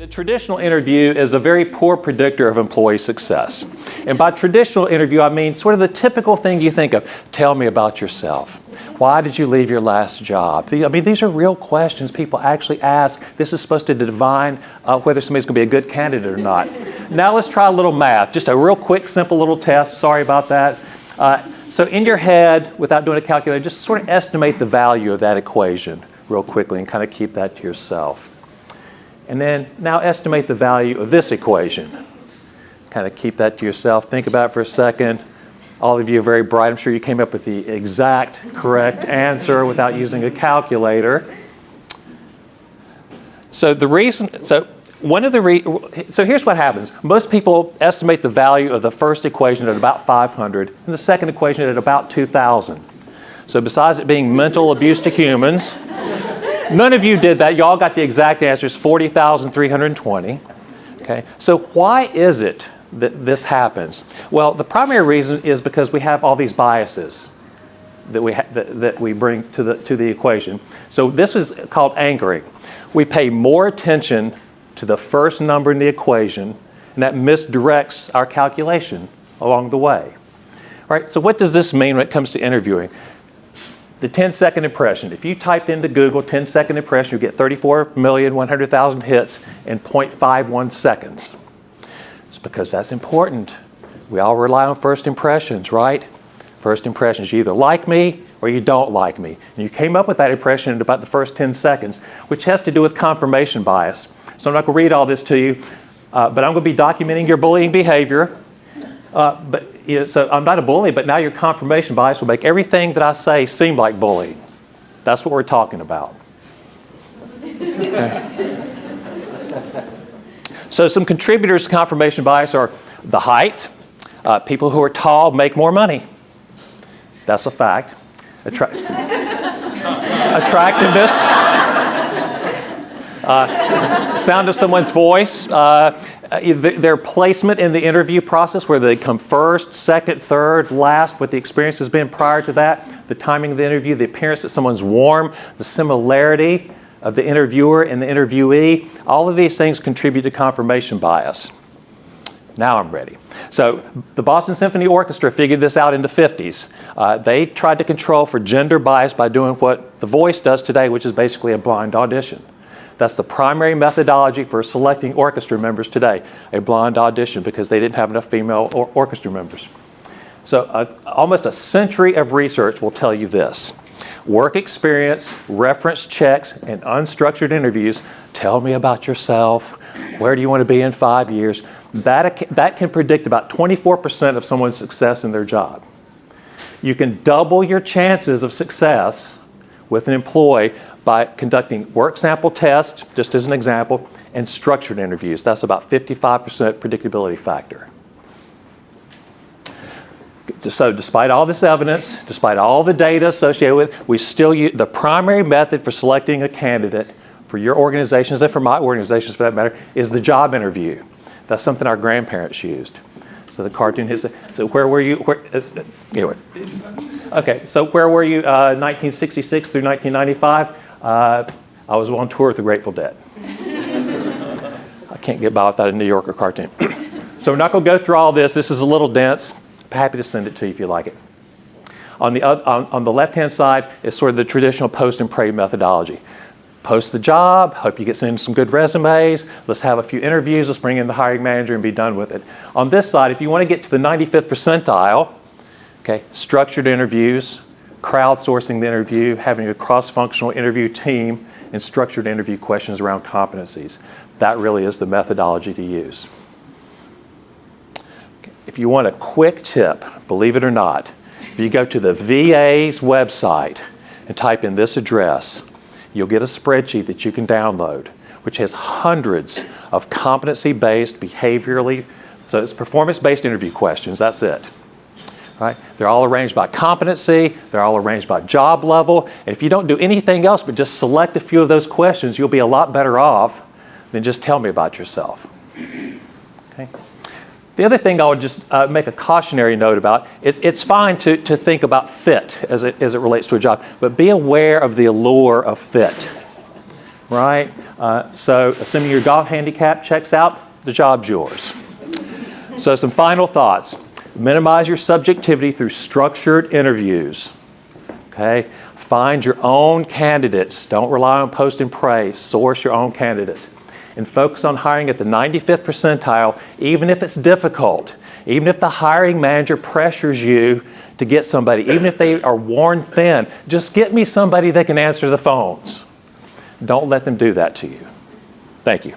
The traditional interview is a very poor predictor of employee success. And by traditional interview, I mean sort of the typical thing you think of. Tell me about yourself. Why did you leave your last job? I mean, these are real questions people actually ask. This is supposed to divine whether somebody's going to be a good candidate or not. Now let's try a little math. Just a real quick, simple little test. Sorry about that. So in your head, without doing a calculator, just sort of estimate the value of that equation real quickly and kind of keep that to yourself. And then now estimate the value of this equation. Kind of keep that to yourself. Think about it for a second. All of you are very bright. I'm sure you came up with the exact correct answer without using a calculator. So here's what happens. Most people estimate the value of the first equation at about 500 and the second equation at about 2,000. So besides it being mental abuse to humans, none of you did that. You all got the exact answers, 40,320. Okay. So why is it that this happens? Well, the primary reason is because we have all these biases that we bring to the equation. So this is called anchoring. We pay more attention to the first number in the equation, and that misdirects our calculation along the way. All right. So what does this mean when it comes to interviewing? The 10-second impression. If you typed into Google 10-second impression, you get 34,100,000 hits in 0.51 seconds. It's because that's important. We all rely on first impressions, right? First impressions. You either like me or you don't like me. And you came up with that impression in about the first 10 seconds, which has to do with confirmation bias. So I'm not going to read all this to you, but I'm going to be documenting your bullying behavior. So I'm not a bully, but now your confirmation bias will make everything that I say seem like bullying. That's what we're talking about. Okay. So some contributors to confirmation bias are the height. People who are tall make more money. That's a fact. Attractiveness. Sound of someone's voice. Their placement in the interview process, whether they come first, second, third, last, what the experience has been prior to that, the timing of the interview, the appearance that someone's warm, the similarity of the interviewer and the interviewee, all of these things contribute to confirmation bias. Now I'm ready. So the Boston Symphony Orchestra figured this out in the 50s. They tried to control for gender bias by doing what The Voice does today, which is basically a blind audition. That's the primary methodology for selecting orchestra members today, a blind audition, because they didn't have enough female orchestra members. So almost a century of research will tell you this. Work experience, reference checks, and unstructured interviews, tell me about yourself, where do you want to be in 5 years, that can predict about 24% of someone's success in their job. You can double your chances of success with an employee by conducting work sample tests, just as an example, and structured interviews. That's about 55% predictability factor. So despite all this evidence, despite all the data associated with it, we still use the primary method for selecting a candidate for your organizations and for my organizations for that matter is the job interview. That's something our grandparents used. So the cartoon hits it. So where were you? Anyway. Okay, so where were you 1966 through 1995? I was on tour with the Grateful Dead. I can't get by without a New Yorker cartoon. So we're not going to go through all this. This is a little dense. I'm happy to send it to you if you like it. On the left-hand side is sort of the traditional post and pray methodology. Post the job, hope you get sent some good resumes, let's have a few interviews, let's bring in the hiring manager and be done with it. On this side, if you want to get to the 95th percentile, okay, structured interviews, crowdsourcing the interview, having a cross-functional interview team, and structured interview questions around competencies. That really is the methodology to use. If you want a quick tip, believe it or not, if you go to the VA's website and type in this address, you'll get a spreadsheet that you can download, which has hundreds of competency-based, behaviorally, so it's performance-based interview questions, that's it. Right? They're all arranged by competency, they're all arranged by job level, and if you don't do anything else but just select a few of those questions, you'll be a lot better off than just tell me about yourself. Okay? The other thing I would just make a cautionary note about is it's fine to think about fit as it relates to a job, but be aware of the allure of fit. right? So assuming your golf handicap checks out, the job's yours. So some final thoughts. Minimize your subjectivity through structured interviews. Okay? Find your own candidates. Don't rely on post and pray. Source your own candidates. And focus on hiring at the 95th percentile, even if it's difficult. Even if the hiring manager pressures you to get somebody, even if they are worn thin, just get me somebody that can answer the phones. Don't let them do that to you. Thank you.